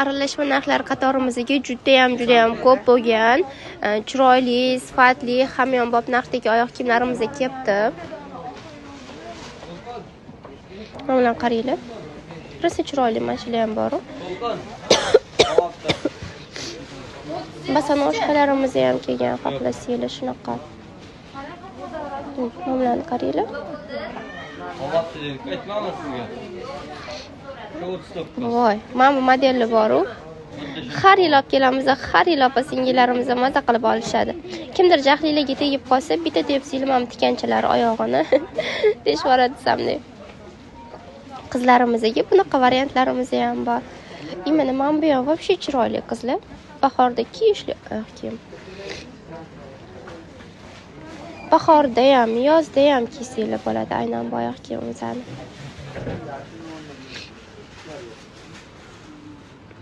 aralashma narxlari qatorimizga juda ham ko'p bo'lgan. Chiroyli, sifatli, hamyonbop narxdagi oyoq kiyimlarimiz kelibdi. Mana qaranglar. Rosa chiroyli mashina ham bor. Basan oshxonalarimiz ham kelgan, xohlasanglar shunaqa. Mana qaranglar. Voy, mana bu modelli bor-ku. Har yil olib kelamiz, har yil opa-singillarimiz maza qilib olishadi. Kimdir jahlilarga tegib qolsa, bitta tepsilim ham tikanchalar oyog'ini teshvara desamda. Qizlarimizga bunaqa variantlarimiz ham bor. Mana men bu ham вообще chiroyli qizlar. Bahorda kiyishli oyoq kiyim. Bahorda ham, yozda ham kiysanglar bo'ladi aynan bu oyoq kiyimimizni.